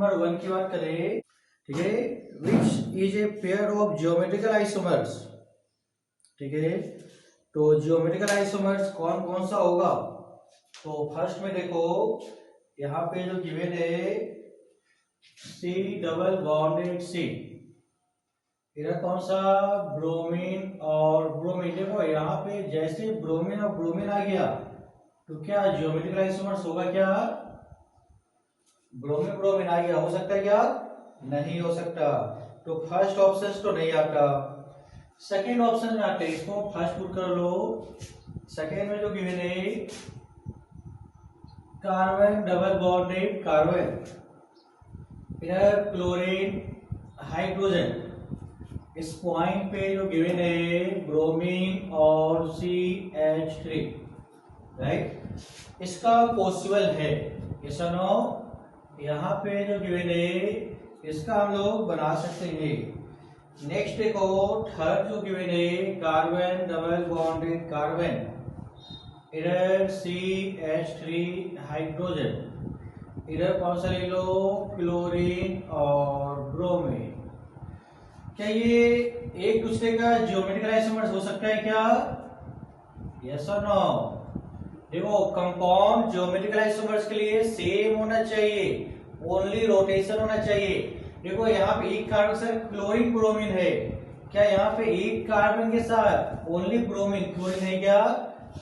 Number 1 की बात करें, ठीक है, which is a pair of geometrical isomers. ठीक है, तो जियोमेट्रिकल आइसोमर्स कौन कौन सा होगा। तो फर्स्ट में देखो, यहाँ पे जो गिवन है सी डबल बॉन्डेड सी, इधर कौन सा ब्रोमीन और ब्रोमीन। देखो यहाँ पे जैसे ब्रोमीन और ब्रोमीन आ गया तो क्या जियोमेट्रिकल आइसोमर्स होगा क्या, ब्रोमीन ब्रोमीन आ गया, हो सकता है क्या, नहीं हो सकता। तो फर्स्ट ऑप्शन तो नहीं आता, सेकेंड ऑप्शन में आते हैं, इसको फर्स्ट पुट कर लो। सेकेंड में जो गिवन है कार्बन डबल बॉन्डेड कार्बन, इधर क्लोरीन हाइड्रोजन, इस पॉइंट पे जो गिवन है ब्रोमीन और CH3, राइट, इसका पॉसिबल है, ऐसा नो। यहाँ पे जो गिवन है इसका हम लोग बना सकते हैं। नेक्स्ट देखो, थर्ड जो गिवन है कार्बन डबल बॉन्डेड कार्बन, इधर CH3 हाइड्रोजन, इधर कौन सा ले लो, क्लोरीन और ब्रोमीन। क्या ये एक दूसरे का जियोमेट्रिकल आइसोमर्स हो सकता है क्या, यस और नो। देखो कंपाउंड जियोमेट्रिकल आइसोमर्स के लिए सेम होना चाहिए, ओनली रोटेशन होना चाहिए। देखो यहाँ पे एक कार्बन से क्लोरीन ब्रोमीन है, क्या यहाँ पे एक कार्बन के साथ ओनली ब्रोमीन क्लोरीन है क्या,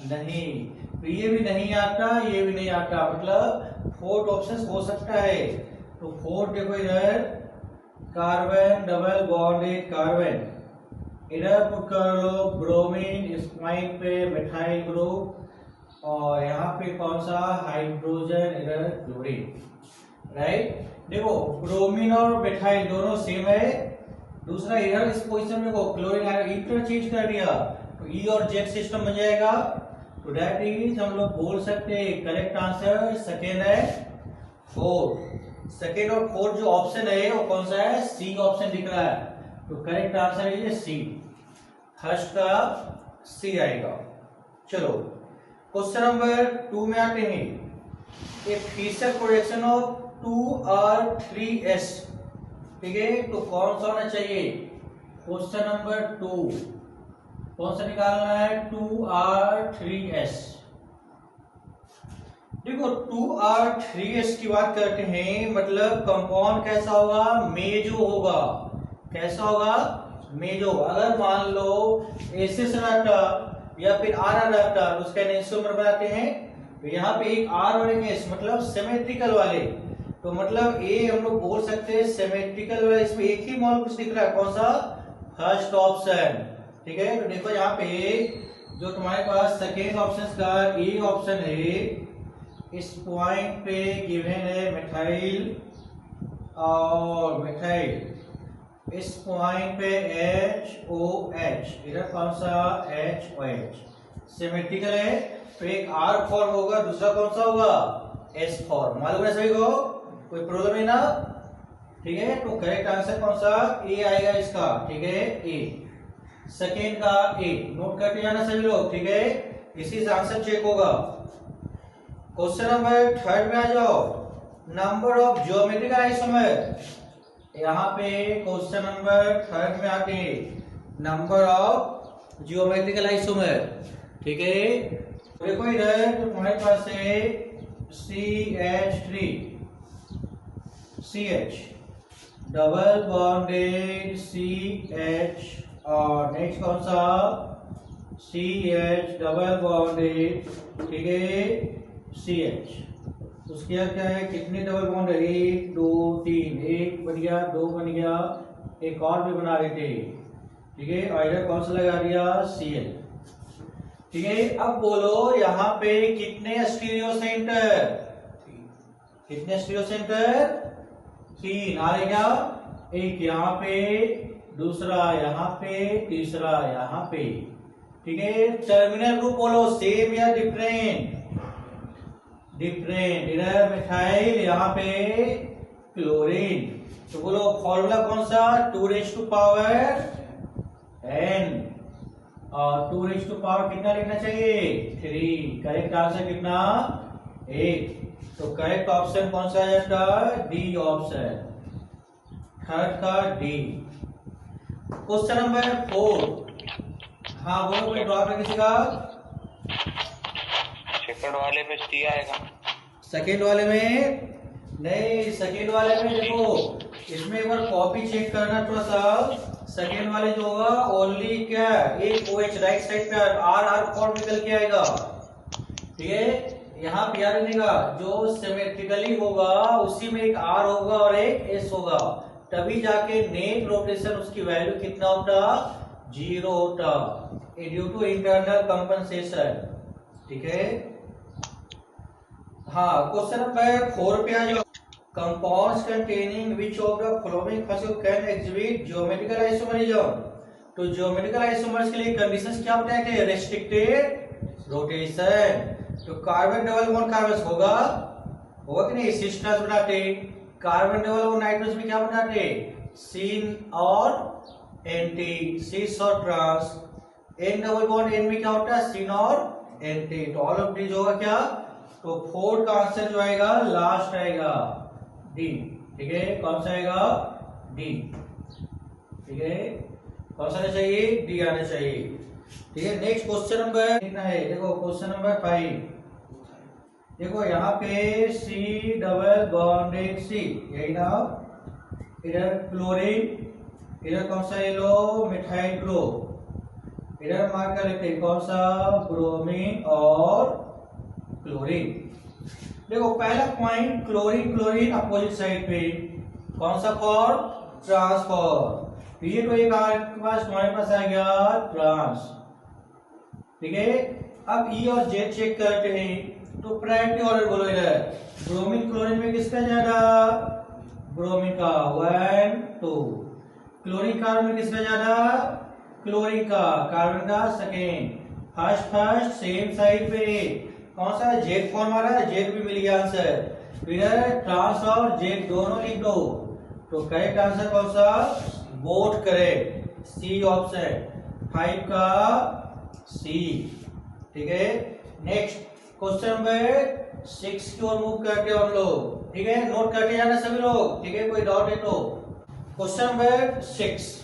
नहीं। तो ये भी नहीं आता, ये भी नहीं आता, मतलब फोर्थ ऑप्शन हो सकता है। तो फोर्थ देखो, इधर कार्बन डबल बॉन्डेड कार्बन, इधर पुट कर लो ब्रोमीन, इस पॉइंट पे मिथाइल ग्रुप, और यहाँ पे कौन सा हाइड्रोजन, इधर क्लोरीन, राइट। देखो ब्रोमीन और मिथाइल दोनों सेम है। दूसरा इधर इस पोजीशन में को क्लोरीन इंटरचेंज कर दिया तो E और Z सिस्टम बन जाएगा। तो दैट इज हम लोग बोल सकते हैं करेक्ट आंसर सेकेंड है, फोर्थ। सेकेंड और फोर्थ जो ऑप्शन है वो कौन सा है, सी ऑप्शन दिख रहा है। तो करेक्ट आंसर है सी, फर्स्ट का सी आएगा। चलो क्वेश्चन नंबर 2 में आते हैं, ए फिशर प्रोजेक्शन ऑफ 2R3S, ठीक है, तो कौन सा होना चाहिए, क्वेश्चन नंबर 2 कौन सा निकालना है, 2R3S। देखो 2R3S की बात करते हैं, मतलब कंपाउंड कैसा होगा, मेजो होगा, कैसा होगा, मेजो। अगर मान लो एसिस रहता या फिर R रहता तो उसका आइसोमर बनाते हैं, तो यहाँ पे एक R और एक S, मतलब सिमेट्रिकल वाले, तो मतलब ए हम लोग बोल सकते हैं सिमेट्रिकल वाले। इसमें एक ही मॉलिक्यूल दिख रहा है, कौन सा, फर्स्ट ऑप्शन, ठीक है। तो देखो यहाँ पे जो तुम्हारे पास सेकेंड ऑप्शन का ए ऑप्शन है, इस पॉइंट पे गिवन है मिथाइल और मिथाइल, इस पॉइंट पे HOH, इधर कौन सा HOH, सिमेट्रिकल है। तो एक R फॉर्म होगा, दूसरा कौन सा होगा, S फॉर्म, मालूम है सभी को, कोई प्रॉब्लम है ना, ठीक है। तो करेक्ट आंसर कौन सा, ए आएगा इसका, ठीक है, ए, सेकेंड का ए, नोट करते जाना सभी लोग, ठीक है, इसी से आंसर चेक होगा। क्वेश्चन नंबर 3 में आ जाओ, नंबर ऑफ जियोमेट्रिकल आइसोमर। यहाँ पे क्वेश्चन नंबर 3 में आते हैं नंबर ऑफ जियोमेट्रिकल आइसोमर, ठीक है। देखो इधर तो तुम्हारे पास है CH3, CH double bonded CH, और नेक्स्ट कौन सा, CH डबल बॉन्डेड, ठीक है, CH। उसके बाद क्या है, कितने डबल बॉन्ड है, 1 2 3, एक बन गया, 2 बन गया, एक और भी बना रहे थे, ठीक है, और इधर कौन सा लगा दिया, Cl, ठीक है। अब बोलो यहाँ पे कितने स्टीरियो सेंटर, कितने स्टीरियो सेंटर, 3 आ रहेगा, एक यहाँ पे, दूसरा यहाँ पे, तीसरा यहाँ पे, ठीक है। टर्मिनल ग्रुप बोलो सेम या डिफरेंट, डिफरेंट, इधर मिथाइल, यहाँ पे क्लोरीन। तो बोलो फॉर्मूला कौन सा, 2⁻n, और 2⁻ कितना लिखना चाहिए, 3। करेक्ट आंसर कितना, 8। तो करेक्ट ऑप्शन कौन सा है इसका? डी ऑप्शन, थर्ड का डी। Question number 4। हाँ बोलो, कोई डाउट है किसी का? सेकंड वाले में सी आएगा। सेकेंड वाले में नहीं, सेकेंड वाले में देखो, इसमें एक बार कॉपी चेक करना थोड़ा सा। सेकेंड वाले जो होगा ओनली क्या, एक OH राइट साइड पे आर फॉर्म निकल के आएगा, ठीक है। यहाँ पे याद रखिएगा, जो सिमेट्रिकली होगा उसी में एक आर होगा और एक एस होगा, तभी जाके नेट रोटेशन उसकी वैल्यू कितना होता? 0 होता, ड्यू टू इंटरनल कंपनसेशन, ठीक है। हाँ, क्वेश्चन नंबर 4 पे आ जाओ। Compounds containing which of the following phosphate can exhibit geometrical isomerism. तो ज्योमेट्रिकल आइसोमर्स के लिए कंडीशंस क्या बताए थे? Restricted rotation. तो कार्बन डबल बॉन्ड कार्बन होगा कि नहीं? सिस ट्रांस बनाते। कार्बन डबल बॉन्ड नाइट्रोजन में क्या बनाते? सिन और एंटी, सिस और trans. N double bond N में क्या होता है? सिन और एंटी। तो ऑल ऑफ दीज होगा क्या? तो 4 का आंसर जो आएगा लास्ट आएगा डी, ठीक है। कौन सा आएगा? डी, ठीक है। कौन सा आना चाहिए? डी आना चाहिए, ठीक है। नेक्स्ट क्वेश्चन नंबर लिखना है, देखो क्वेश्चन नंबर 5। देखो यहाँ पे सी डबल बॉन्डेड सी, यही ना, इधर क्लोरीन, इधर कौन सा ले लो? मिथाइल क्लो, इधर मार्क कर लेते कौन सा? ब्रोमीन और क्लोरीन। देखो पहला point, chlorine chlorine opposite side पे, कौन सा फॉर्म? ट्रांसफॉर। ये तो एक आपके पास हमारे पास आ गया ट्रांस, ठीक है। अब ई और जेड चेक करते हैं, तो प्रायोरिटी ऑर्डर बोलो इधर। ब्रोमीन क्लोरीन में किसका ज्यादा? ब्रोमीन का 1 2। क्लोरीन कार्बन में किसका ज्यादा? क्लोरीन का, कार्बन का सेकेंड। फर्स्ट सेम साइड पे कौन सा? जेड फॉर्म आ रहा है, जेड भी मिल गया आंसर। इधर ट्रांस और जेड दोनों लिख दो, तो करेक्ट आंसर कौन सा? बोथ करेक्ट, सी ऑप्शन, 5 का सी, ठीक है। नेक्स्ट क्वेश्चन नंबर 6 की ओर मूव करते हम लोग, ठीक है। नोट करके जाना सभी लोग, ठीक है। कोई डाउट है तो। क्वेश्चन नंबर 6,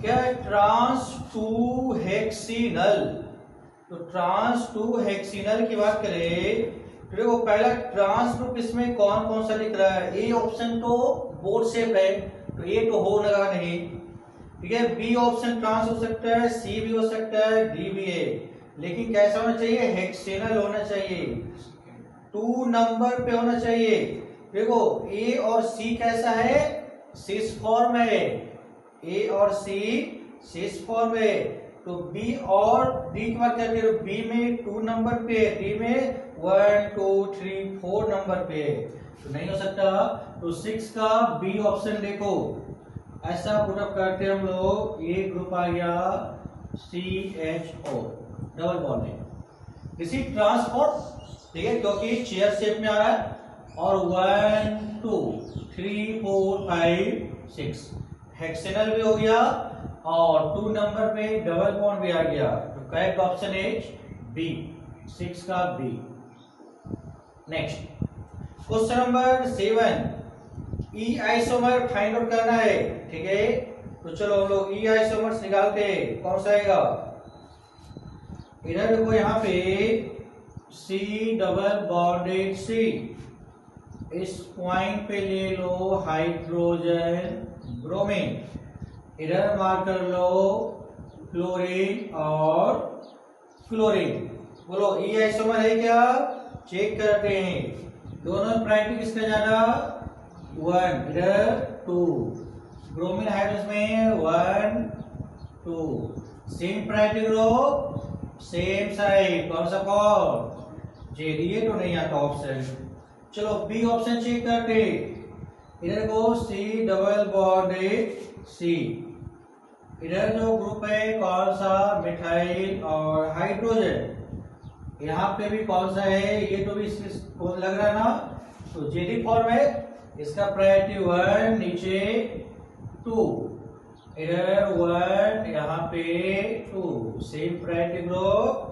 क्या है? ट्रांस 2 हेक्सिनल। तो ट्रांस 2 हेक्सिनल की बात करें तो देखो पहला ट्रांस ग्रुप इसमें कौन कौन सा लिख रहा है? ए ऑप्शन तो बोर्ड शेप है, तो ए तो हो लगा नहीं, ठीक है। बी ऑप्शन ट्रांस हो सकता है, सी भी हो सकता है, डी भी है, लेकिन कैसा होना चाहिए? हेक्सेनल होना चाहिए, 2 नंबर पे होना चाहिए। देखो ए और सी कैसा है? सिस फॉर्म है, ए और सी सिस फॉर्म है। तो बी और डी की बात करते हैं, बी में 2 नंबर पे है, डी में 1 2 3 4 नंबर पे है, तो नहीं हो सकता। तो 6 का बी ऑप्शन देखो, ऐसा पुटअप करते हम लोग, ये ग्रुप आ गया CHO डबल बॉन्ड है, इसी ट्रांसपोर्ट, ठीक है, क्योंकि चेयर शेप में आ रहा है। और 1 2 3 4 5 6 हेक्सेनल भी हो गया और 2 नंबर पे डबल बॉन्ड भी आ गया, तो करेक्ट ऑप्शन इज बी, 6 का बी। नेक्स्ट क्वेश्चन नंबर 7, ई आइसोमर फाइंड आउट करना है, ठीक है। तो चलो हम लोग ई आइसोमर्स निकालते हैं, कौन सा आएगा? इधर देखो यहाँ पे सी डबल बॉन्डेड सी, इस पॉइंट पे ले लो हाइड्रोजन ब्रोमीन, इधर मार्क कर लो क्लोरीन और क्लोरीन। बोलो ई आइसोमर है क्या? चेक करते हैं, दोनों प्रायोरिटी किसका ज्यादा? 1, इधर 2, ब्रोमीन हाइड्रोजन में 1 2, same priority group, same side, कौन सा फॉर्म? जेडीए तो नहीं आता ऑप्शन। चलो बी ऑप्शन चेक करते, इधर को सी डबल बॉन्डेड सी, इधर जो ग्रुप है कौन सा? मिथाइल और हाइड्रोजन, यहाँ पे भी कौन सा है? ये तो भी कौन लग रहा है ना, तो जेडी फॉर्म है, इसका प्रायोरिटी 1, नीचे 2, इधर 1, यहाँ पे 2, same priority group,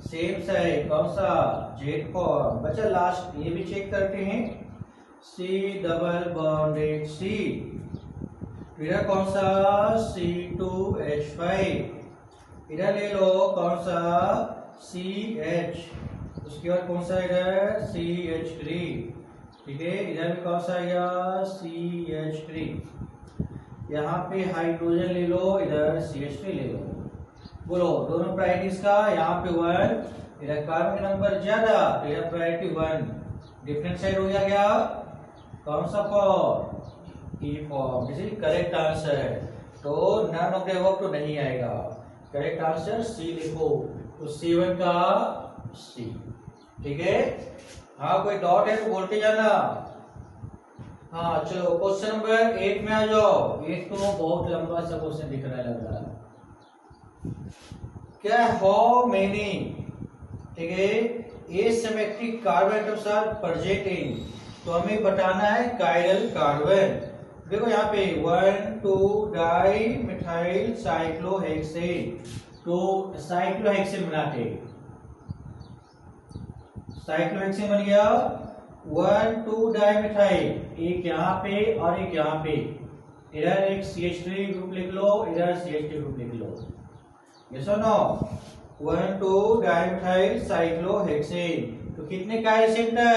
same side कौन सा जेड फॉर्म बचा। लास्ट ये भी चेक करते हैं C डबल बॉन्डेड C, इधर कौन सा C2H5, इधर ले लो कौन सा CH, उसके बाद कौन सा इधर CH3, ठीक है। इधर भी कौन सा आएगा CH3, यहाँ पे हाइड्रोजन ले लो, इधर CH3 ले लो। बोलो दोनों प्रायोरिटीज का, यहाँ पे 1, इधर कार्बन का नंबर ज्यादा तो इधर प्रायोरिटी 1, डिफरेंट साइड हो गया क्या, कौन सा form E form, this is correct answer है। तो नन ऑफ द अबव तो नहीं आएगा, करेक्ट आंसर C लिखो, तो C1 का C, ठीक है। हाँ कोई डॉट है तो बोलते जाना। हाँ चलो क्वेश्चन नंबर 8 में आ जाओ। 8 तो बहुत लंबा सा क्वेश्चन दिख रहा है लग रहा है। क्या हाउ मेनी, ठीक है, asymmetric carbon atoms are present in, तो हमें बताना है कायरल कार्बन। देखो यहाँ पे 1 2 डाई मिथाइल साइक्लोहेक्सेन, तो साइक्लोहेक्सेन बनाते, साइक्लोहेक्सेन बन गया 1 2 डाई मिथाइल, एक यहाँ पे और एक यहाँ पे, इधर एक CH3 ग्रुप लिख लो, इधर CH3 ग्रुप लिख लो, यस और नो। 1 2 डाई मिथाइल साइक्लोहेक्सेन, तो कितने कायरल सेंटर,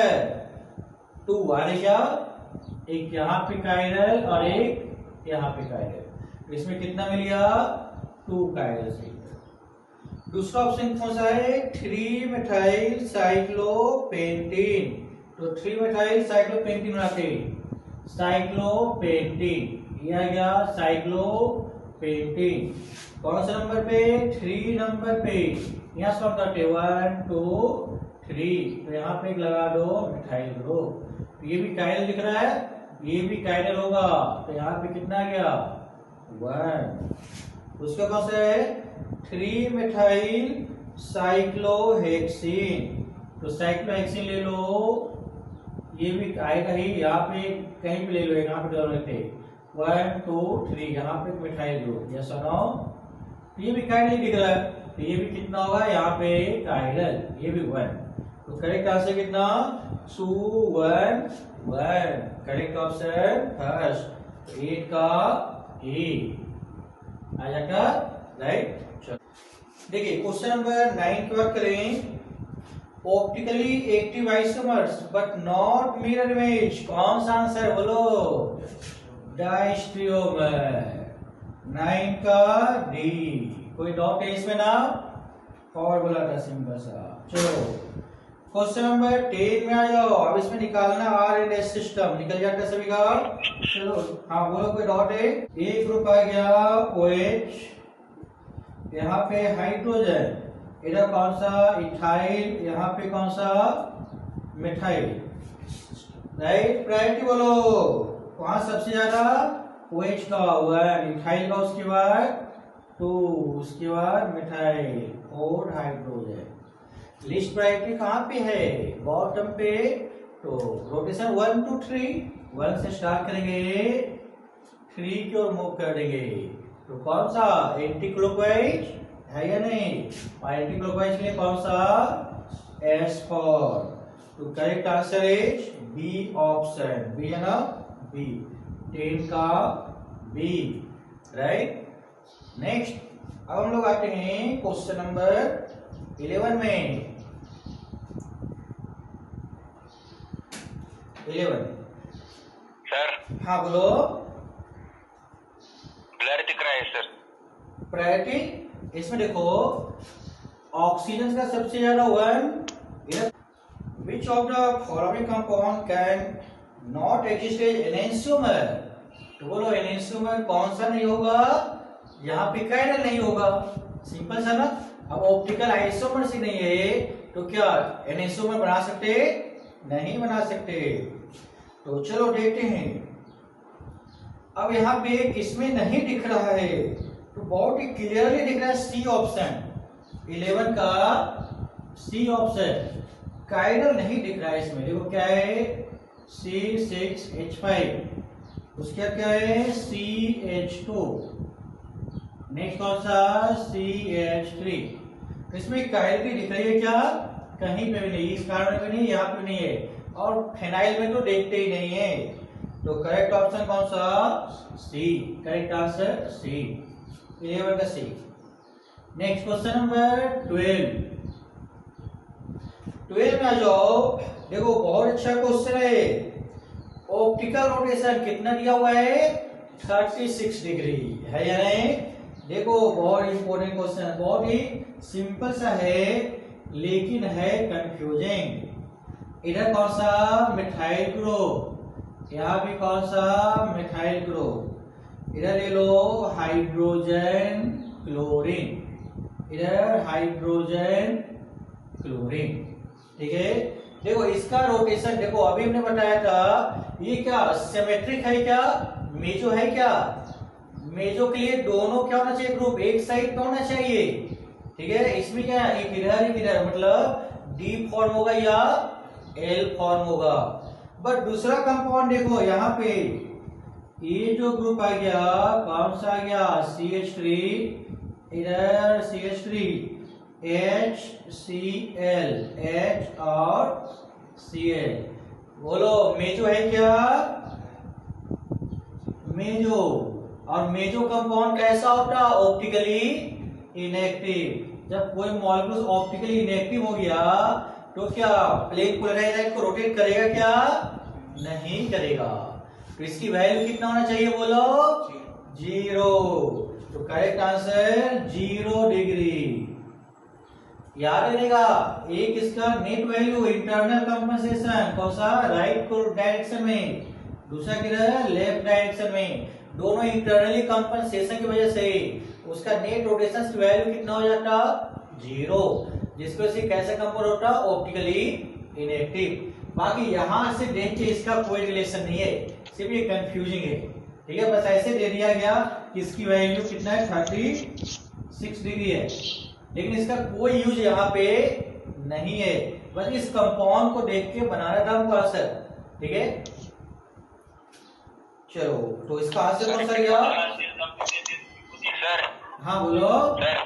2 वाले क्या, एक यहाँ पे कायरल और एक यहाँ पे कायरल, तो इसमें कितना मिल गया 2 कायरल सेंटर। दूसरा ऑप्शन कौन सा है 3 मिथाइल साइक्लोपेंटीन, तो 3 मिथाइल साइक्लोपेंटीन बनाते, साइक्लोपेंटीन, ये आ गया साइक्लोपेंटीन, कौन सा नंबर पे 3 नंबर पे, यहाँ से करते 1 2 3, तो यहाँ पे एक लगा दो मिथाइल ग्रुप, ये भी कायरल दिख रहा है, ये भी कायरल होगा, तो यहाँ पे कितना आ गया 1। उसका कौन सा है 3 मिथाइल साइक्लोहेक्सीन, तो साइक्लोहेक्सीन ले लो, ये भी आएगा ही, यहाँ पे कहीं पे ले लो, यहाँ पे डाल लेते 1 2 3, यहाँ पे मिथाइल ग्रुप, यस और नो, ये भी कायरल दिख रहा है, तो ये भी कितना होगा यहाँ पे कायरल, ये भी 1, तो करेक्ट आंसर कितना 2 1 1, करेक्ट ऑप्शन फर्स्ट, 8 का ए आ जाएगा राइट। देखिए क्वेश्चन नंबर 9 की बात करें, optically active isomers but not mirror image, कौन सा आंसर बोलो, डायस्ट्रियोमर, 9 का डी, कोई डॉट है इसमें ना, फॉर्मूला था सिंपल सा। चलो क्वेश्चन नंबर 10 में आ जाओ, अब इसमें निकालना RNS सिस्टम, निकल जाता है सभी का। चलो हाँ बोलो कोई डॉट है, एक ग्रुप आ गया OH, यहाँ पे हाइड्रोजन, इधर कौन सा इथाइल, यहाँ पे कौन सा मिथाइल, राइट। प्रायोरिटी बोलो कौन सबसे ज्यादा, OH का 1, इथाइल का उसके बाद 2, उसके बाद मिथाइल और हाइड्रोजन। लिस्ट प्रायोरिटी कहाँ पे है, बॉटम पे, तो रोटेशन 1 to 3, 1 से स्टार्ट करेंगे 3 की ओर मूव कर देंगे, तो कौन सा एंटी क्लॉकवाइज है या नहीं, और एंटी क्लॉकवाइज के लिए कौन सा S4, तो correct answer is B option, B है ना बी, 10 का बी, राइट। नेक्स्ट अब हम लोग आते हैं क्वेश्चन नंबर 11 में। 11 सर हाँ बोलो, ब्लर दिख रहा है सर। प्रायोरिटी इसमें देखो ऑक्सीजन का सबसे ज्यादा 1, which of the following compound can not exist as enantiomer, तो बोलो एनेंशियोमर कौन सा नहीं होगा, यहाँ पे कायरल नहीं होगा, सिंपल सा ना। अब ऑप्टिकल आइसोमर से नहीं है तो क्या एनेंशियोमर बना सकते, नहीं बना सकते, तो चलो देखते हैं। अब यहाँ पे किसमें नहीं दिख रहा है, तो बहुत ही क्लियरली दिख रहा है सी ऑप्शन, 11 का सी ऑप्शन, कायरल नहीं दिख रहा है इसमें, देखो क्या है C6H5, उसके बाद क्या है CH2, नेक्स्ट कौन सा CH3, तो इसमें कायलिटी दिख रही है क्या? कहीं पे भी नहीं, इस कार्बन में नहीं, यहाँ पे नहीं है, और फेनाइल में तो देखते ही नहीं है। तो करेक्ट ऑप्शन कौन सा? सी। करेक्ट आंसर सी, 11 का सी। Next question number 12। 12 में आ जाओ। देखो बहुत अच्छा क्वेश्चन है। ऑप्टिकल रोटेशन कितना दिया हुआ है? 36 डिग्री है या नहीं? देखो बहुत इंपॉर्टेंट क्वेश्चन है, बहुत ही सिंपल सा है लेकिन है कंफ्यूजिंग। इधर कौन सा? मिथाइल ग्रुप, यहाँ भी कौन सा? Methyl group. इधर ले लो हाइड्रोजन क्लोरीन, इधर हाइड्रोजन क्लोरीन। ठीक है, देखो इसका रोटेशन देखो, अभी हमने बताया था ये क्या सिमेट्रिक है क्या? मेजो है क्या? मेजो के लिए दोनों क्या होना चाहिए? ग्रुप एक साइड का होना चाहिए। ठीक है, इसमें क्या है? एक इधर एक इधर, मतलब डी फॉर्म होगा या एल फॉर्म होगा। बट दूसरा कंपाउंड देखो यहाँ पे, ये जो ग्रुप आ गया कौन सा आ गया? CH3, इधर CH3, HCl, H और Cl। बोलो मेजो है क्या? मेजो। और मेजो कंपाउंड कैसा होता है? Optically inactive. जब कोई मॉलिक्यूल ऑप्टिकली इनएक्टिव हो गया तो क्या प्लेन पोलराइज को रोटेट करेगा क्या? नहीं करेगा। तो इसकी वैल्यू कितना होना चाहिए? बोलो 0। तो करेक्ट आंसर 0 डिग्री। याद रहेगा, एक इसका नेट वैल्यू इंटरनल कंपनसेशन कौन सा? राइट डायरेक्शन में, दूसरा किधर? लेफ्ट डायरेक्शन में। दोनों इंटरनली कंपनसेशन की वजह से उसका नेट रोटेशन की वैल्यू कितना हो जाता? 0, जिसकी वजह से कैसा कंपाउंड होता? Optically inactive. बाकी यहां से देखिए इसका कोई रिलेशन नहीं है, सिर्फ ये कंफ्यूजिंग है। ठीक है, बस ऐसे दे दिया गया कि इसकी वैल्यू कितना है? 36 डिग्री है, लेकिन इसका कोई यूज यहाँ पे नहीं है, बस इस कंपाउंड को देख के बनाना था हमको आंसर। ठीक है, चलो तो इसका आंसर कौन सा गया? सर हाँ बोलो सर,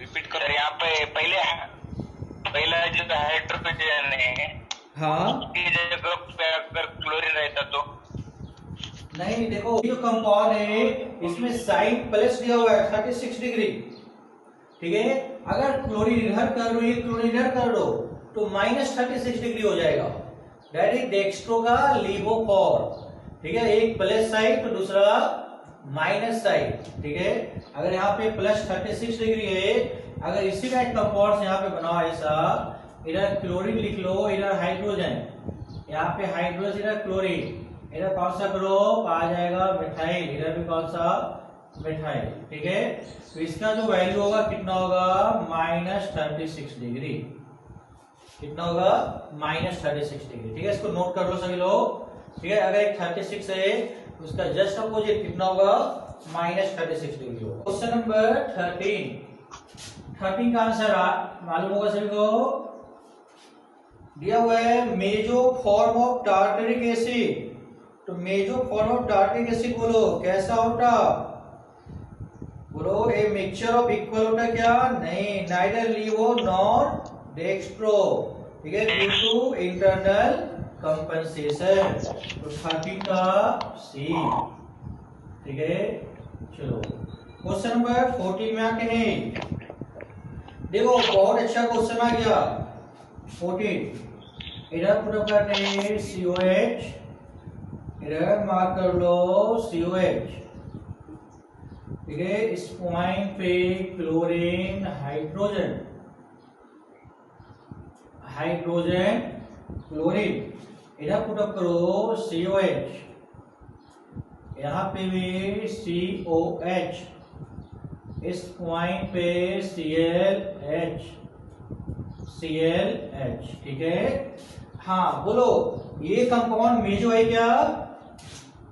रिपीट करो। यहाँ पे पहला जो हाइड्रोजन है, हाँ की जगह पे अगर क्लोरीन रहता तो? नहीं, देखो ये जो कंपाउंड है इसमें साइन प्लस दिया हुआ है 36 डिग्री। ठीक है, अगर क्लोरीन इधर कर दो, ये क्लोरीन इधर कर दो तो -36 डिग्री हो जाएगा। दैट इज डेक्स्ट्रो का लीवो फॉर्म। ठीक है, एक प्लस साइड तो दूसरा माइनस साइड। ठीक है, अगर यहाँ पे +36 डिग्री है, अगर इसी का एक कंपाउंड यहाँ पे बना हुआ ऐसा, इधर क्लोरीन लिख लो, इधर हाइड्रोजन, यहाँ पे हाइड्रोजन, इधर क्लोरीन, इधर कौन सा ग्रुप आ जाएगा? मिथाइल, इधर भी कौन सा? मिथाइल। ठीक है, तो इसका जो वैल्यू होगा कितना होगा? -36 डिग्री। कितना होगा? -36 डिग्री। ठीक है, इसको नोट कर लो सभी लोग। ठीक है, अगर एक 36 है उसका जस्ट अपोजिट कितना होगा? -36 डिग्री होगा। क्वेश्चन नंबर 13 का आंसर मालूम होगा सभी को। दिया हुआ है मेजो फॉर्म ऑफ टार्टरिक एसिड। तो मेजो फॉर्म ऑफ टार्टरिक एसिड बोलो कैसा होता? बोलो ए मिक्सचर ऑफ इक्वल होता क्या? नहीं, नाइदर लीवो नॉर डेक्स्ट्रो। ठीक है, ड्यू टू इंटरनल कंपनसेशन। तो 13 का सी। ठीक है, चलो क्वेश्चन नंबर 14 में आते हैं। देखो बहुत अच्छा क्वेश्चन आ गया 14। इधर पुट करते हैं COH, इधर मार्क कर लो COH। ठीक है, इस पॉइंट पे क्लोरीन, हाइड्रोजन, हाइड्रोजन क्लोरीन, इधर पुट अप करो COH, यहाँ पे भी COH, इस पॉइंट पे ClH, ClH। ठीक है, हाँ बोलो ये कंपाउंड मेजो है क्या?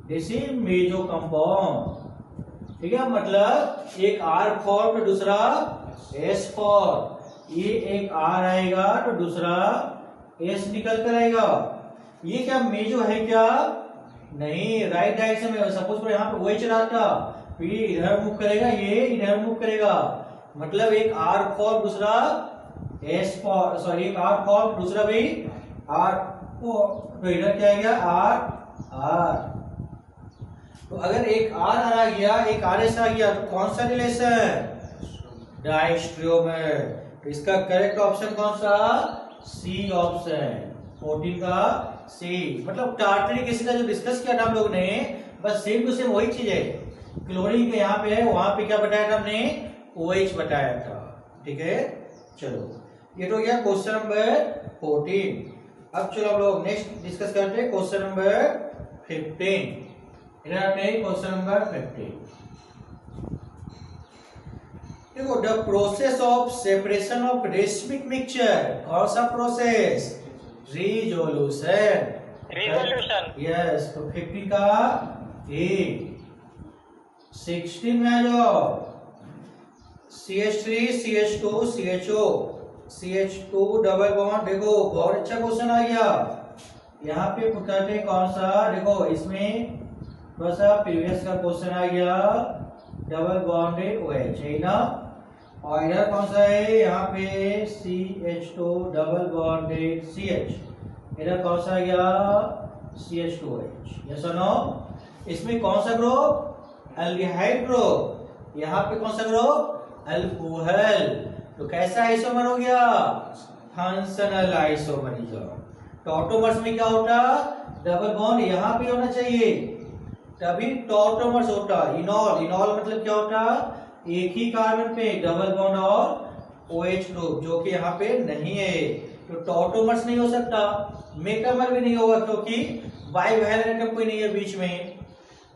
This is meso compound. ठीक है, मतलब एक R फॉर्म तो दूसरा S फॉर्म, ये एक R आएगा तो दूसरा S निकल कर आएगा। ये क्या मेजो है क्या? नहीं, राइट डायरेक्शन में। सपोज करो यहाँ पे OH रहा था, तो ये इधर मूव करेगा, ये इधर मूव करेगा, मतलब एक R फॉर्म दूसरा S फॉर्म, सॉरी एक R फॉर्म दूसरा भी R फॉर्म, तो इधर क्या आ गया R। तो अगर एक R आ गया एक RS आ गया तो कौन सा रिलेशन, डायस्ट्रोमर। तो इसका करेक्ट ऑप्शन कौन सा, सी ऑप्शन 14 का सी। मतलब टार्टरिक एसिड का जो डिस्कस किया था हम लोग ने, बस सेम टू सेम वही चीज है। क्लोरीन के यहाँ पे है, वहां पे क्या बताया था हमने, OH बताया था। ठीक है, चलो ये तो गया क्वेश्चन नंबर 14। अब चलो हम लोग नेक्स्ट डिस्कस करते हैं क्वेश्चन नंबर 15। इधर आते हैं क्वेश्चन नंबर 15। देखो, the process of separation of racemic mixture, कौन सा प्रोसेस, रिजोल्यूशन। यस, तो 50 का ए। 16 में आ जाओ, CH3 CH2 CHO CH2 double bond. देखो बहुत अच्छा क्वेश्चन आ गया। यहाँ पे पूछते हैं कौन सा, देखो इसमें थोड़ा सा प्रीवियस का क्वेश्चन आ गया, डबल बॉन्डेड OH है ना। और इधर कौन सा है, यहाँ पे CH2 डबल बॉन्डेड CH, इधर कौन सा आ गया, CH2OH। यस और नो। इसमें कौन सा ग्रुप, एल्डिहाइड ग्रुप। यहाँ पे कौन सा ग्रुप, अल्कोहल। तो कैसा आइसोमर हो गया, फंक्शनल आइसोमरिज्म। टॉटोमर्स में क्या होता, डबल बॉन्ड यहाँ पे होना चाहिए, तभी टॉटोमर्स होता। इनॉल, इनॉल मतलब क्या होता, एक ही कार्बन पे डबल बॉन्ड और OH ग्रुप, जो कि यहाँ पे नहीं है। तो टॉटोमर्स नहीं हो सकता, मेटामर भी नहीं होगा, क्योंकि बाइवैलेंट एटम कोई नहीं है बीच में।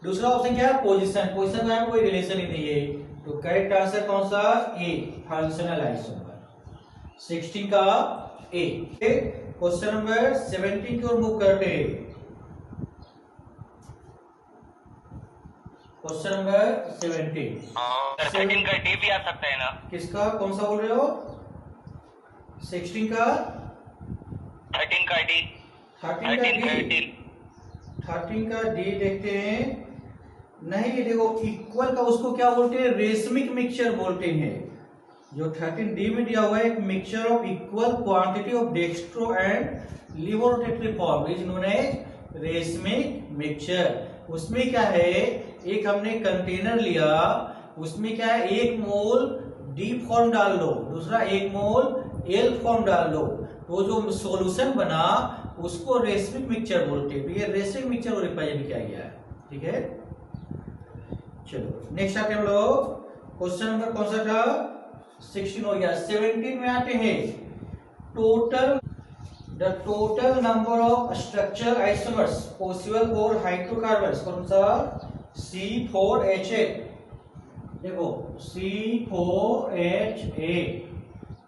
दूसरा ऑप्शन क्या है, पोजीशन, पोजीशन का कोई रिलेशन ही नहीं है। तो करेक्ट आंसर कौन सा, ए, फंक्शनल आइसोमर। 16 का ए। क्वेश्चन नंबर 17 की ओर मूव करते हैं। Question number 17। 13 का डी भी आ सकता है ना। किसका, कौन सा बोल रहे हो, 16 का 13 का डी, 13 का डी देखते हैं। नहीं, ये देखो इक्वल का उसको क्या बोलते हैं, रेशमिक मिक्सचर बोलते हैं। जो 13D में दिया हुआ है, एक mixture of equal quantity of dextro and levorotatory form is known as racemic mixture. उसमें क्या है, एक हमने कंटेनर लिया, उसमें क्या है, एक मोल D फॉर्म डाल दो, दूसरा एक मोल L फॉर्म डाल दो, तो जो सॉल्यूशन बना उसको रेशमिक मिक्सचर बोलते हैं। तो ये रेशमिक मिक्सचर को रिप्रेजेंट किया गया है। ठीक है, चलो नेक्स्ट आते हम लोग, क्वेश्चन नंबर कौन सा था, 16 हो गया। 17 में आते हैं, total, the total number of structural isomers possible for hydrocarbons, कौन सा, C4H8। देखो C4H8,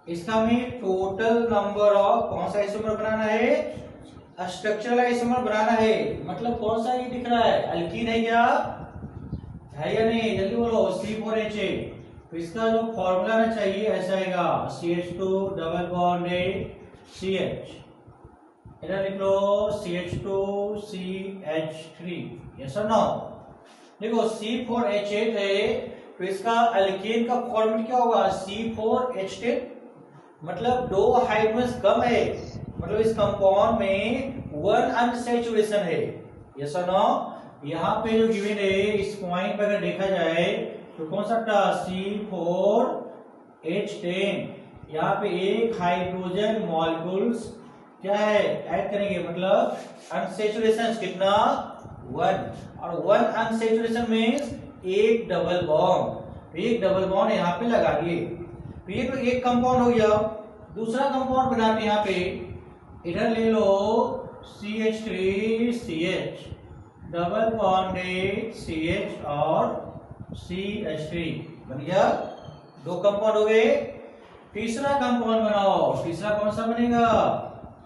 इसका हमें टोटल नंबर ऑफ कौन सा आइसोमर बनाना है, स्ट्रक्चरल आइसोमर बनाना है। मतलब कौन सा ये दिख रहा है, अल्कीन है क्या, है या नहीं, जल्दी बोलो, C4H8। तो इसका जो फॉर्मूला ना चाहिए ऐसा आएगा, CH2 डबल बॉन्डेड CH, इधर लिख लो CH2 CH3। यस और नो। देखो C4H8 है, तो इसका अल्केन का फॉर्मेट क्या होगा, C4H10। मतलब दो हाइड्रोजन कम है, मतलब इस कंपाउंड में 1 अनसैचुरेशन है। यस और नो। यहाँ पे जो गिवन है, इस पॉइंट पर अगर देखा जाए तो कौन सा था, C4H10। यहाँ पे एक हाइड्रोजन मॉलिक्यूल्स क्या है, ऐड करेंगे, मतलब अनसैचुरेशन कितना, 1। और 1 अनसैचुरेशन मींस एक डबल बॉन्ड, एक डबल बॉन्ड यहाँ पे लगा दिए। तो ये तो एक कंपाउंड हो गया। दूसरा कंपाउंड बनाते हैं, यहाँ पे इधर ले लो CH3CH डबल बॉन्डेड CH और CH3 बन गया, दो कंपाउंड हो गए। तीसरा कंपाउंड बनाओ, तीसरा कौन सा बनेगा,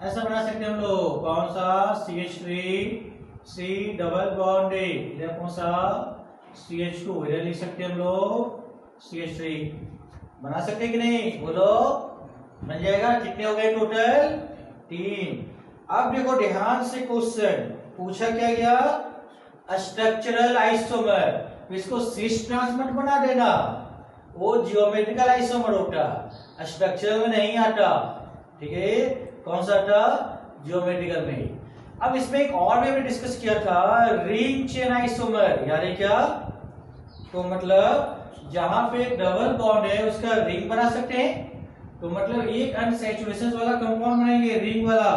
ऐसा बना सकते हैं हम लोग, कौन सा, CH3C डबल बॉन्डेड, इधर कौन सा, CH2, इधर लिख सकते हैं हम लोग CH3। बना सकते हैं कि नहीं, बोलो, बन जाएगा। कितने हो गए टोटल, 3। अब देखो ध्यान से, क्वेश्चन पूछा क्या गया, स्ट्रक्चरल आइसोमर, इसको सिस ट्रांस मत बना देना, वो जियोमेट्रिकल आइसोमर होता, स्ट्रक्चरल में नहीं आता, ठीक है। कौन सा आता? जियोमेट्रिकल में। अब इसमें एक और में भी डिस्कस किया था, रिंग चेन आइसोमर, याद है क्या? तो मतलब जहां पे डबल बॉन्ड है उसका रिंग बना सकते हैं, तो मतलब एक अनसैचुरेशन वाला कंपाउंड बनाएंगे रिंग वाला,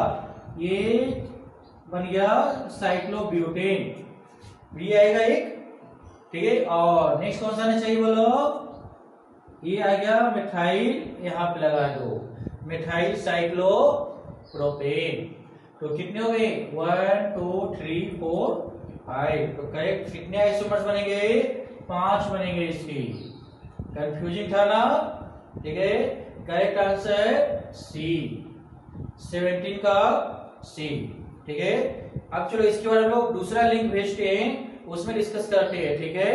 ये बन गया साइक्लोब्यूटेन, ये आएगा एक, ठीक है। और नेक्स्ट कौन सा आना चाहिए बोलो? ये आ गया मिथाइल, यहाँ पे लगा दो मिथाइल साइक्लोप्रोपेन। तो कितने हो गए? 1 2 3 4 5। तो करेक्ट कितने आइसोमर्स बनेंगे? 5 बनेंगे। इसकी कंफ्यूजिंग था ना, ठीक है। करेक्ट आंसर सी, 17 का सी, ठीक है। अब चलो इसके बाद हम लोग दूसरा लिंक भेजते हैं, उसमें डिस्कस करते हैं, ठीक है।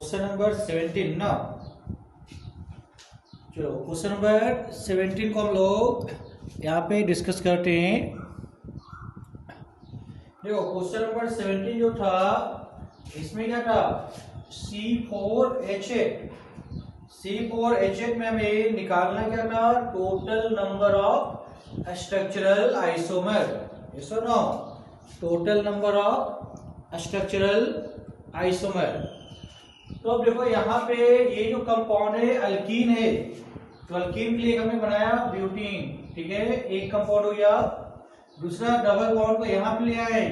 क्वेश्चन नंबर 17 ना, चलो क्वेश्चन नंबर 17 को हम लोग यहाँ पे डिस्कस करते हैं। देखो क्वेश्चन नंबर 17 जो था इसमें क्या था? C4H8। C4H8 में हमें निकालना क्या था? Total number of structural isomer, yes और no? Total number of structural isomer. तो अब देखो यहाँ पे ये जो कंपाउंड है अल्कीन है, तो अल्कीन के लिए हमने बनाया ब्यूटीन, ठीक है। एक कंपाउंड हो गया। दूसरा डबल बॉन्ड को यहाँ पे ले आए,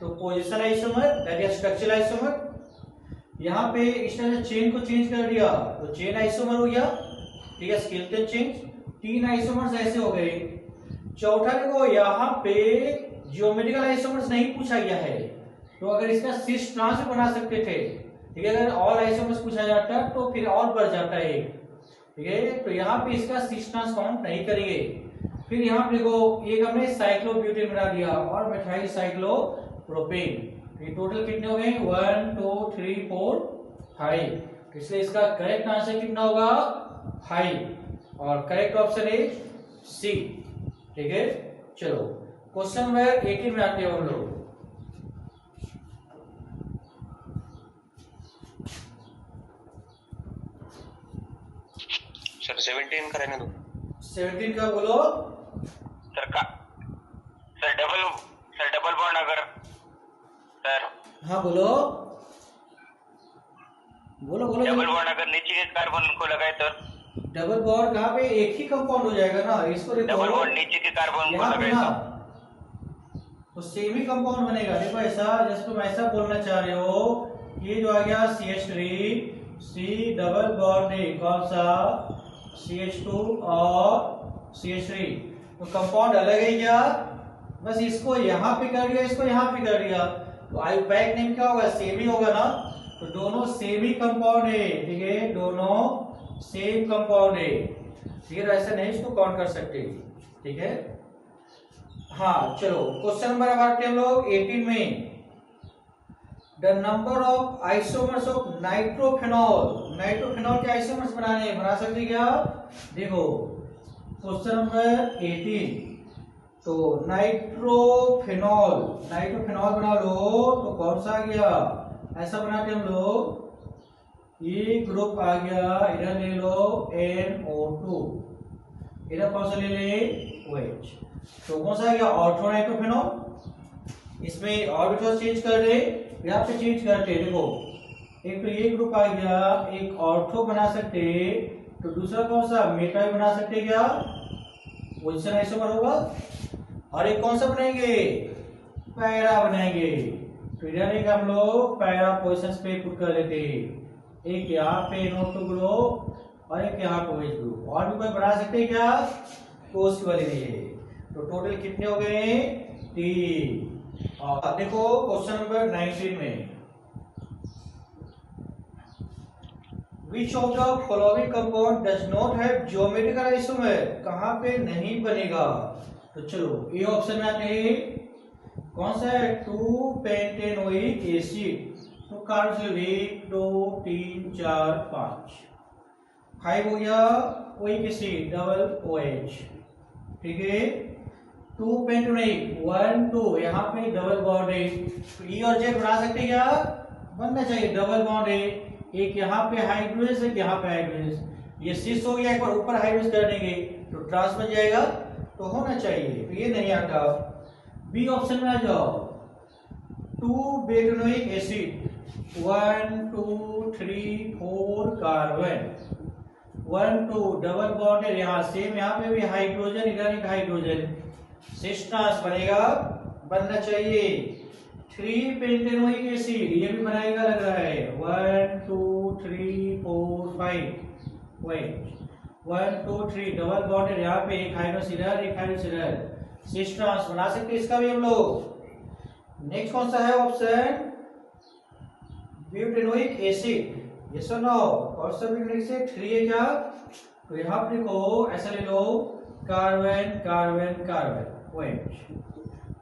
तो position isomer that is structural isomer. यहाँ पे इस तरह से चेन को चेंज कर दिया, तो चेन आइसोमर हो गया, ठीक है। स्केलेटन चेंज, 3 आइसोमर्स ऐसे हो गए। चौथा देखो यहाँ पे जियोमेट्रिकल आइसोमर्स नहीं पूछा गया है, तो अगर इसका सिस ट्रांस बना सकते थे, ठीक है। अगर ऑल आइसोमर्स पूछा जाता तो फिर और बढ़ जाता है, ठीक है। तो यहाँ पे इसका सिस ट्रांस काउंट नहीं करेंगे। फिर यहाँ पे देखो एक हमने साइक्लोब्यूटेन बना दिया और मिथाइल साइक्लोप्रोपेन। ये टोटल कितने हो गए? 1 2 3 4 5। इसलिए इसका करेक्ट आंसर कितना होगा? 5। और करेक्ट ऑप्शन है सी, ठीक है। चलो क्वेश्चन नंबर 18 में आते हैं हम लोग। सर 17 का रहने दो। 17 का बोलो सर का सर डबल बॉन्ड अगर सर, हाँ बोलो बोलो बोलो। डबल बॉन्ड अगर नीचे के कार्बन को लगाए तो डबल बॉन्ड कहाँ पे? एक ही कंपाउंड हो जाएगा ना, इसको देखो। डबल बॉन्ड नीचे के कार्बन को लगाए तो सेम ही कंपाउंड बनेगा। देखो ऐसा, जैसे तुम ऐसा बोलना चाह रहे हो, ये जो आ गया CH3, C डबल बॉन्ड है कौन सा? CH2 और CH3, तो कंपाउंड अलग है क्या? बस इसको यहाँ पे कर दिया, इसको यहाँ पे कर दिया, तो आइयूपैक नेम क्या होगा? सेम ही होगा ना। तो दोनों सेम ही कंपाउंड है, ठीक है। दोनों सेम कंपाउंड है, ठीक है। तो ऐसा नहीं इसको काउंट कर सकते, ठीक है। हाँ चलो क्वेश्चन नंबर अब आते हैं हम लोग 18 में। The number of isomers of nitrophenol. Nitrophenol के आइसोमर्स बना सकते क्या? देखो क्वेश्चन नंबर 18, तो नाइट्रोफेनॉल बना लो, तो कौन सा आ गया? ऐसा बनाते हम लोग, ये ग्रुप आ गया, इधर ले लो NO2, इधर कौन सा ले ले? OH। तो कौन सा आ गया? ऑर्थो नाइट्रोफेनॉल। इसमें ऑर्बिटल चेंज कर दे, यहाँ पे चेंज करते, देखो एक तो ये ग्रुप आ गया, एक ऑर्थो बना सकते, तो दूसरा कौन सा? मेटाइल बना सकते क्या? पोजीशन आइसोमर होगा। और एक कौन सा बनाएंगे? पैरा बनाएंगे। तो इधर एक हम लोग पैरा पोजिशंस पे पुट कर लेते हैं, एक यहाँ पे NO2 ग्रुप और एक यहाँ पे OH ग्रुप। और भी कोई बना सकते हैं क्या? कोर्स वाले लिए। तो टोटल कितने हो गए? 3। और अब देखो क्वेश्चन नंबर 19 में, Which of the following compound does not have geometrical isomer? कहाँ पे नहीं बनेगा? तो चलो ये ऑप्शन में आते हैं, कौन सा है? 2-पेंटेनोइक एसिड। तो कार्बोक्सिलिक 2 3 4 5 5 हो गया। ओइक एसिड डबल OH, ठीक है। 2-पेंटेनोइक 1 2, यहाँ पे डबल बॉन्ड है, तो E और Z बना सकते क्या? बनना चाहिए, डबल बॉन्ड है। एक यहाँ पे हाइड्रोजन, एक यहाँ पे हाइड्रोजन, ये सिस हो गया, एक बार ऊपर हाइड्रोजन कर देंगे तो ट्रांस बन जाएगा, तो होना चाहिए, तो ये नहीं आता। बी ऑप्शन में आ जाओ, 2 benzoic acid, 1 2 3 4 carbon, 1 2 double bond है यहाँ, सेम यहाँ पे भी हाइड्रोजन, इधर एक हाइड्रोजन, सिस ट्रांस बनेगा, बनना चाहिए। 3 पेंटेनोइक एसिड, ये भी बनाएगा लग रहा है, 1 2 3 4 5, वही 1 2 3 डबल बॉन्ड है यहाँ पे, एक हाइड्रोजन इधर, एक हाइड्रोजन इधर, सिस ट्रांस बना सकते हैं इसका भी हम लोग। नेक्स्ट कौन सा है ऑप्शन, ब्यूटेनोइक एसिड, यस और नो, कौन सा ब्यूटेनोइक एसिड, 3 है क्या, तो यहाँ पे देखो ऐसा ले लो, कार्बन कार्बन कार्बन, वही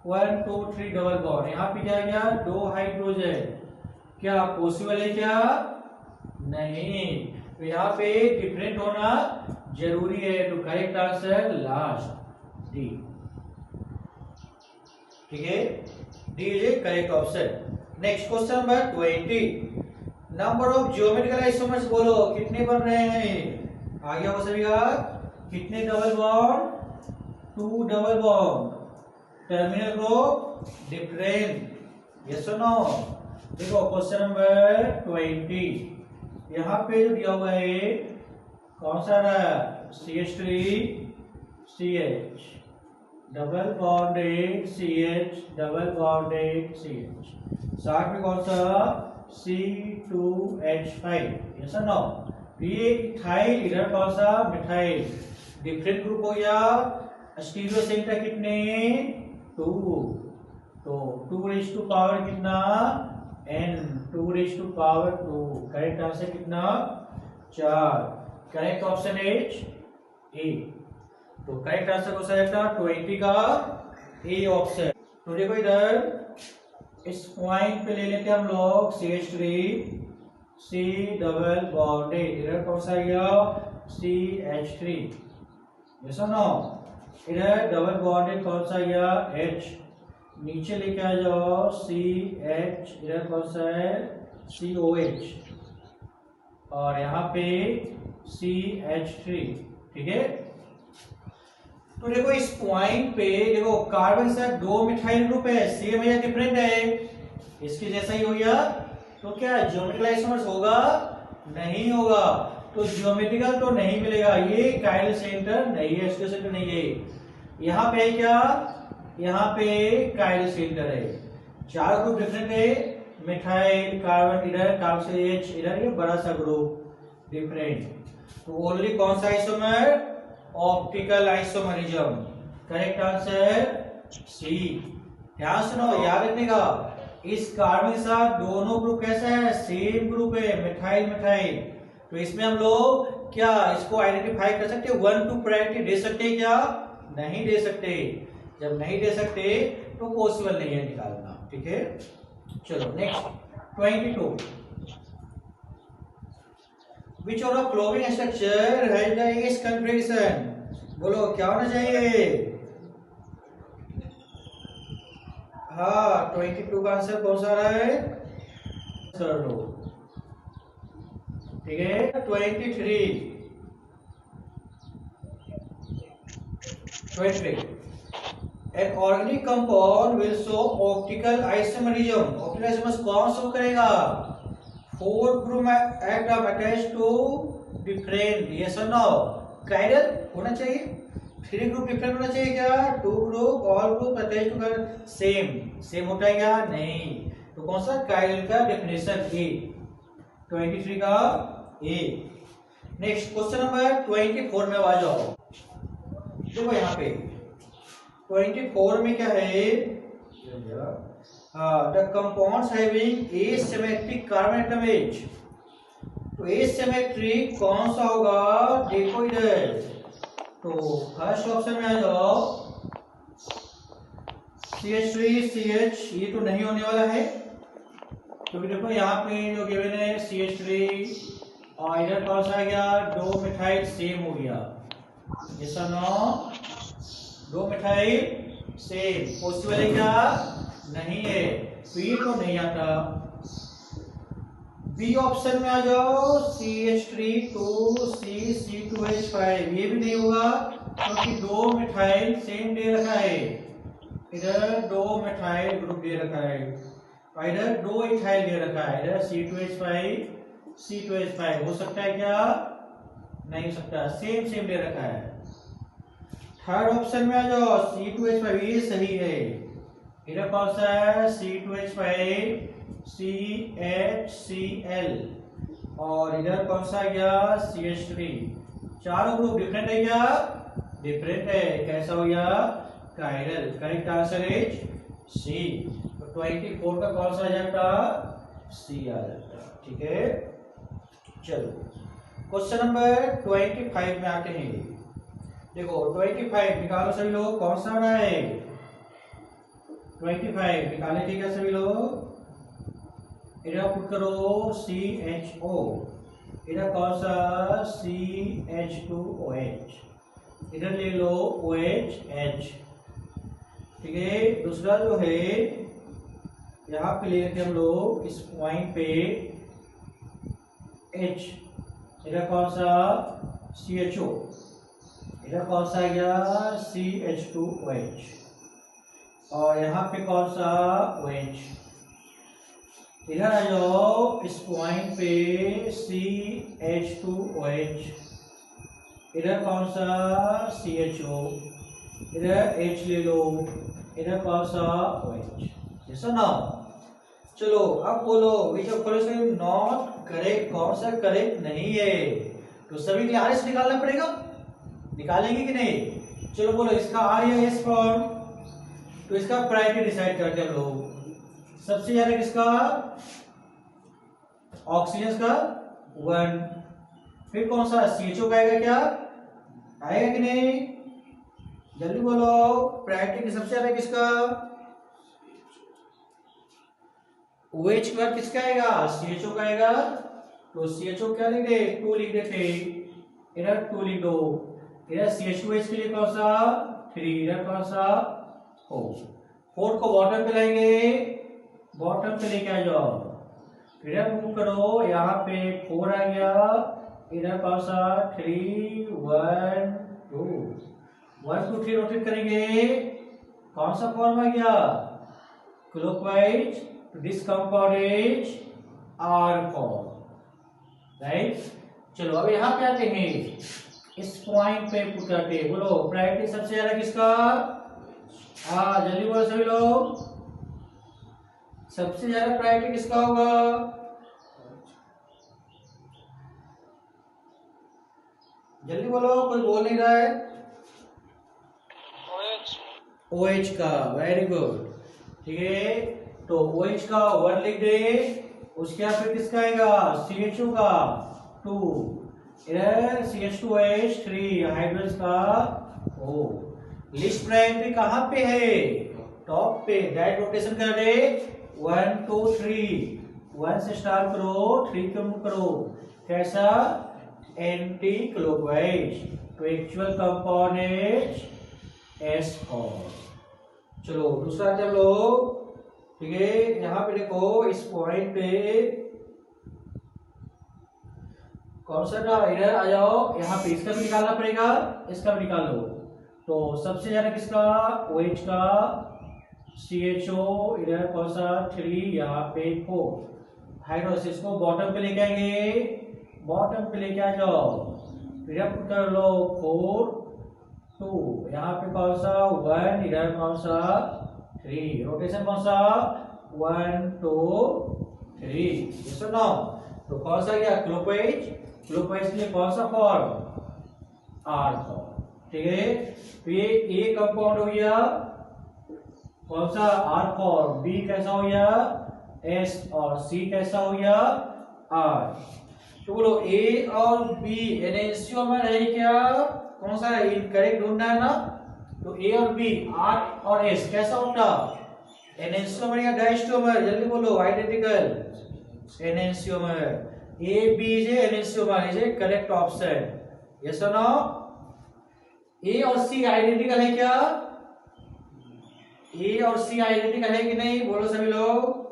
1 2 3 डबल बॉन्ड, यहाँ पे क्या गया, 2 हाइड्रोजन, क्या पॉसिबल है क्या, नहीं, तो यहाँ पे डिफरेंट होना जरूरी है, तो करेक्ट आंसर लास्ट डी, ठीक है, D is correct option. Next question number 20, number of geometrical isomers बोलो कितने बन रहे हैं, आ गया वो सभी का, कितने double bond, 2 double bond, terminal group different, yes और नो। देखो क्वेश्चन नंबर 20, यहाँ पे जो दिया हुआ है कौन सा रहा, CH3 CH double bonded CH double bonded CH, साथ में कौन सा C2H5, यस और नो, ये इथाइल, इधर कौन सा मिथाइल, डिफरेंट ग्रुप हो गया, स्टीरियो सेंटर कितने 2, तो 2 रेज़ टू पावर कितना n, 2 raise to power 2, correct answer कितना 4, करेक्ट ऑप्शन इज ए, तो करेक्ट आंसर कौन सा है 20 का ए ऑप्शन। तो देखो इधर इस पॉइंट पे ले लेते हैं हम लोग CH3 C डबल बॉन्डेड, इधर कौन सा गया CH3, यस और नो, इधर डबल बॉन्डेड कौन सा गया H, नीचे लेके आ जाओ CH, इधर कौन सा है COH, और यहाँ पे CH3, ठीक है। तो देखो इस पॉइंट पे देखो कार्बन से 2 मिथाइल ग्रुप है, सेम है या डिफरेंट है, इसके जैसा ही हो गया, तो क्या ज्योमेट्रिकल आइसोमर्स होगा, नहीं होगा, तो ज्योमेट्रिकल तो नहीं मिलेगा, ये काइरल सेंटर नहीं है, इसके सेंटर नहीं है, यहाँ पे क्या, यहाँ पे काइरल सेंटर है, 4 ग्रुप डिफरेंट है, मिथाइल कार्बन इधर, कार्बन से H इधर, ये बड़ा सा ग्रुप डिफरेंट, तो ओनली कौन सा isomer, optical isomerism, correct answer C. ध्यान सुनो, याद रखने का, इस कार्बन के साथ दोनों ग्रुप कैसा है, सेम ग्रुप है, मिथाइल मिथाइल, तो इसमें हम लोग क्या इसको आइडेंटिफाई कर सकते हैं, 1 2 प्रायोरिटी दे सकते हैं क्या, नहीं दे सकते, जब नहीं दे सकते तो पॉसिबल नहीं है निकालना, ठीक है। चलो next 22, Which of the following structure has the S configuration? बोलो क्या होना चाहिए, हाँ 22 का आंसर कौन सा रहा है, सर लो, ठीक है। 23 An organic compound will show optical isomerism, optical isomerism कौन शो करेगा, 4 group act are attached to different, yes or no, chiral होना चाहिए, 3 group different होना चाहिए क्या, 2 group all group attached to same होता है क्या, नहीं, तो कौन सा chiral का डेफिनेशन ए, 23 का ए। नेक्स्ट क्वेश्चन नंबर 24 में आ जाओ, देखो यहाँ पे 24 में क्या है, the compounds having asymmetric carbon atom age, तो asymmetric कौन सा होगा, देखो इधर, तो फर्स्ट ऑप्शन में आ जाओ CH3 CH, ये तो नहीं होने वाला है, क्योंकि देखो यहाँ पे जो गिवन है CH3 और इधर कौन सा आ गया, 2 मिथाइल सेम हो गया, ऐसा नो, 2 मिथाइल सेम पॉसिबल है क्या, नहीं है, तो ये तो नहीं आता। बी ऑप्शन में आ जाओ, CH3 2C C2H5, ये भी नहीं होगा क्योंकि दो मिथाइल सेम दे रखा है, इधर दो मिथाइल ग्रुप दे रखा है और इधर दो इथाइल दे रखा है, इधर C2H5 C2H5 हो सकता है क्या? नहीं हो सकता, सेम सेम दे रखा है। थर्ड ऑप्शन में आ जाओ, C2H5, ये सही है। इधर कौन सा है? C2H5 CHCl और इधर कौन सा गया? CH3। चारों ग्रुप डिफरेंट है क्या? डिफरेंट है। कैसा हो गया? Chiral. Correct answer is C. तो 24 का कौन सा आ जाता? सी आ जाता। ठीक है, चलो क्वेश्चन नंबर 25 में आते हैं। देखो 25 निकालो सभी लोग, कौन सा रहा है? 25 निकाले, ठीक है सभी लोग। इधर पुट करो CHO, इधर कौन सा? CH2OH, इधर ले लो OH। ठीक है, दूसरा जो है यहाँ पे ले लेते हम लोग इस पॉइंट पे H, इधर कौन सा? CHO, इधर कौन सा गया? CH2OH और यहाँ पे कौन सा? OH। इधर आ जाओ इस पॉइंट पे CH2OH, इधर कौन सा? CHO, इधर H ले लो, इधर कौन सा? OH। जैसा ना, चलो अब बोलो which of following not correct, कौन सा करेक्ट नहीं है? तो सभी के लिए RS निकालना पड़ेगा, निकालेंगे कि नहीं? चलो बोलो इसका R या S फॉर्म, तो इसका प्रायोरिटी डिसाइड करते हैं हम लोग। सबसे ज्यादा किसका? ऑक्सीजन का 1, फिर कौन सा? CHO का आएगा क्या? आएगा कि नहीं? जल्दी बोलो, प्रायोरिटी सबसे ज्यादा किसका? OH के बाद किसका आएगा? CHO का आएगा। तो CHO क्या लिख दे? 2 लिख देते, इधर 2 लिख दो, इधर CH2H के लिए कौन सा? 3, इधर कौन सा? 4 को बॉटम पे लाएंगे, बॉटम पे लेके आ जाओ, इधर मूव करो, यहाँ पे 4 आ गया, इधर कौन सा? 3 1 2 1 2 3 रोटेट करेंगे, कौन सा फॉर्म आ गया? Clockwise. This compound is R form, right. चलो अब यहाँ पे आते हैं, इस पॉइंट पे पुट करते हैं। बोलो प्रायोरिटी सबसे ज्यादा किसका? हाँ जल्दी बोलो सभी लोग, सबसे ज्यादा प्रायोरिटी किसका होगा? जल्दी बोलो, कोई बोल नहीं रहा है। OH का, वेरी गुड। ठीक है, तो OH का 1 लिख दे, उसके बाद फिर किसका आएगा? CHO का 2, इधर CH2OH 3, हाइड्रोजन का O। लिस्ट प्रायोरिटी कहाँ पे है? टॉप पे। डायरेक्ट रोटेशन कर दे, 1 2 3, 1 से स्टार्ट करो, 3 को मूव करो, कैसा? Anti clockwise. तो actual compound is S form. चलो दूसरा हम लोग, ठीक है, यहाँ पे देखो इस पॉइंट पे कौन सा था? इधर आ जाओ, यहाँ पे इसका भी निकालना पड़ेगा, इसका भी निकाल लो। तो सबसे ज्यादा किसका? OH का, CHO, इधर कौन सा? 3, यहाँ पे 4। हाइड्रोसिस को बॉटम पे लेके आएंगे, बॉटम पे लेके आ जाओ, इधर पुट कर लो 4 2, यहाँ पे कौन सा? 1, इधर कौन सा? 3। रोटेशन कौन सा? 1 2 3। सुनो, तो कौन सा गया? क्लॉकवाइज। क्लॉकवाइज के लिए कौन सा फॉर्म? R form. ठीक है, तो ये A कंपाउंड हो गया, कौन सा? R form. B कैसा हो गया? S, और C कैसा हो गया? R। तो बोलो A और B एनेंशियोमर है क्या? कौन सा है? करेक्ट ढूंढना है ना। तो A और B, R और S कैसा होता? एनेंशियोमर या डायस्टोमर? जल्दी बोलो, identical enantiomer. A B is enantiomer, is A correct option. Yes और नो? A और C आइडेंटिकल है क्या? A और C आइडेंटिकल है कि नहीं? बोलो सभी लोग।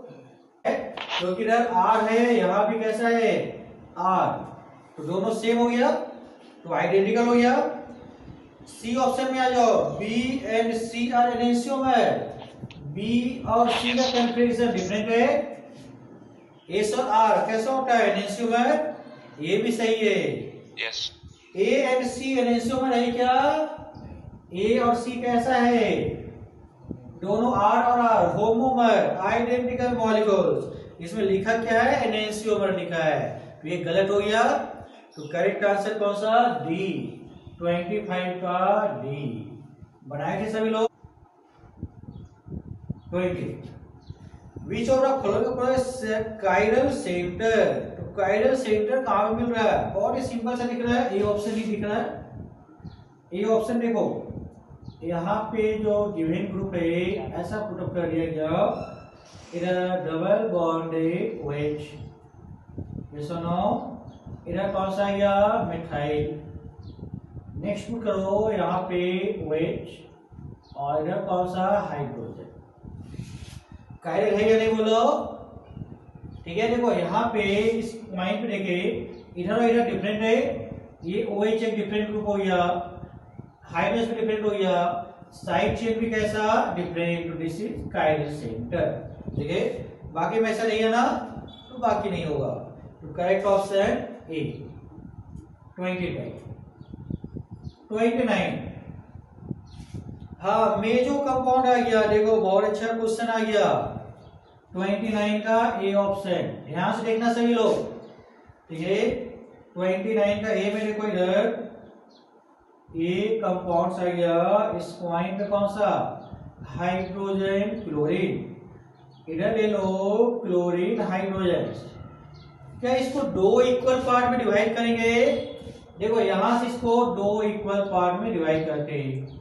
क्योंकि इधर आर है, यहाँ भी कैसा है आर, तो दोनों सेम हो गया, तो आइडेंटिकल हो गया। सी ऑप्शन में आ जाओ, B and C are enantiomer, B और सी का कॉन्फ़िगरेशन डिफरेंट है, एस और आर कैसा होता है एनेंशियोमर, ये भी सही है। Yes. A and C enantiomer है क्या, ए और सी कैसा है, दोनों आर और आर होमोमर आइडेंटिकल मॉलिक्यूल्स, इसमें लिखा क्या है एनेंशियोमर लिखा है, तो ये गलत हो गया। तो करेक्ट आंसर कौन सा, डी 25 का डी। बनाए थे सभी लोग 20। विच of the following chiral centre, तो काइरल सेंटर कहां पे मिल रहा है, बहुत ही सिंपल सा दिख रहा है, ए ऑप्शन ही दिख रहा है। ए ऑप्शन देखो, यहाँ पे जो गिवन ग्रुप है ऐसा पुटअप कर दिया गया, इधर डबल बॉन्डेड OH, ये सुनो, इधर कौन सा आ गया मिथाइल, नेक्स्ट पुट करो यहाँ पे OH और इधर कौन सा हाइड्रोजन, कायरल है या नहीं बोलो, ठीक है। देखो यहाँ पे इस पॉइंट पे देखे, इधर और इधर डिफरेंट है, ये OH एक डिफरेंट ग्रुप हो गया, हाइड्रोजन भी डिफरेंट हो गया, साइड चेन भी कैसा डिफरेंट, तो दिस इज कायरल सेंटर, ठीक है। बाकी में ऐसा नहीं है ना, तो बाकी नहीं होगा, तो करेक्ट ऑप्शन ए 29। हाँ मेजो कंपाउंड आ गया, देखो बहुत अच्छा क्वेश्चन आ गया, 29 का ए ऑप्शन, ध्यान से देखना सभी लोग, ठीक है। 29 का ए में देखो, इधर ए कंपाउंड आ गया, इस पॉइंट पे कौन सा हाइड्रोजन क्लोरीन, इधर ले लो क्लोरीन हाइड्रोजन, क्या इसको दो इक्वल पार्ट में डिवाइड करेंगे, देखो यहां से इसको दो इक्वल पार्ट में डिवाइड करते हैं,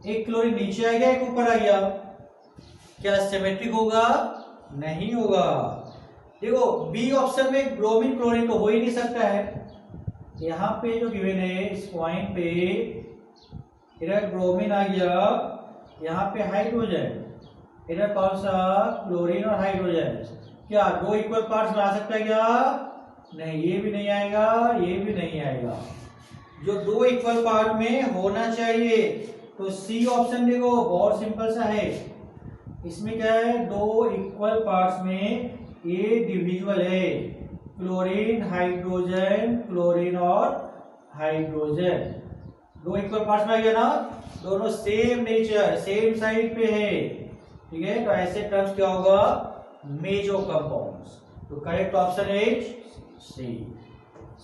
एक क्लोरीन नीचे आ गया एक ऊपर आ गया, क्या सिमेट्रिक होगा, नहीं होगा। देखो बी ऑप्शन में ब्रोमीन क्लोरीन तो हो ही नहीं सकता है, यहाँ पे जो गिवन है इस पॉइंट पे, इधर ब्रोमीन आ गया, यहाँ पे हाइड्रोजन, इधर कौन सा क्लोरीन और हाइड्रोजन, क्या दो इक्वल पार्ट्स में आ सकता है क्या, नहीं, ये भी नहीं आएगा, ये भी नहीं आएगा, जो दो इक्वल पार्ट में होना चाहिए, तो सी ऑप्शन देखो बहुत सिंपल सा है, इसमें क्या है दो इक्वल पार्ट्स में ये डिविजिबल है, क्लोरीन हाइड्रोजन, क्लोरीन और हाइड्रोजन, दो इक्वल पार्ट्स में आ गया ना, दोनों सेम नेचर सेम साइड पे है, ठीक है। तो ऐसे टर्म्स क्या होगा, मेजो कंपाउंड्स, तो करेक्ट ऑप्शन इज सी।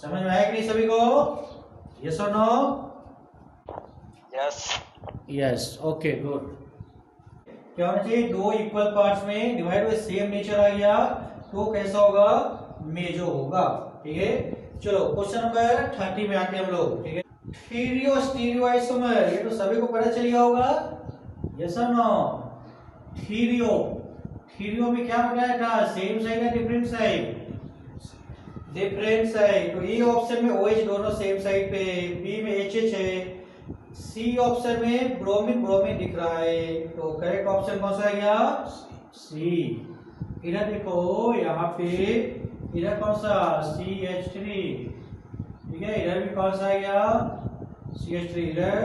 समझ में आया कि नहीं सभी को, यस और no, yes yes, okay good. क्या होना चाहिए, दो इक्वल पार्ट्स में डिवाइड हुए, सेम नेचर आ गया, तो कैसा होगा, मेजो होगा, ठीक है। चलो क्वेश्चन नंबर 30 में आते हैं हम लोग, ठीक है। थीरियो स्टीरियो आइसोमर, ये तो सभी को पता चल गया होगा, यस और नो। थीरियो, थीरियो में क्या बताया था, सेम साइड या डिफरेंट साइड, डिफरेंट साइड, तो ए ऑप्शन में OH दोनों सेम साइड पे, बी में HH है, सी ऑप्शन में ब्रोमीन ब्रोमीन दिख रहा है, तो करेक्ट ऑप्शन कौन सा आ गया, सी। इधर देखो यहाँ पे, इधर कौन सा CH3, ठीक है, इधर भी कौन सा आ गया CH3, इधर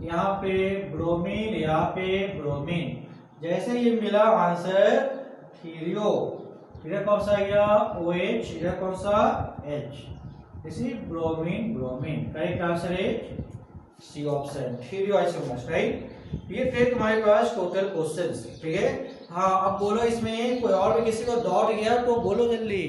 यहाँ पे ब्रोमीन, यहाँ पे ब्रोमीन, जैसे ये मिला आंसर थीरियो, इधर कौन सा आ गया OH, इधर कौन सा H, this is bromine bromine, correct answer is C option, stereo isomers, right. ये थे तुम्हारे पास टोटल क्वेश्चंस, ठीक है। हाँ अब बोलो, इसमें कोई और भी किसी को डाउट गया तो बोलो जल्दी।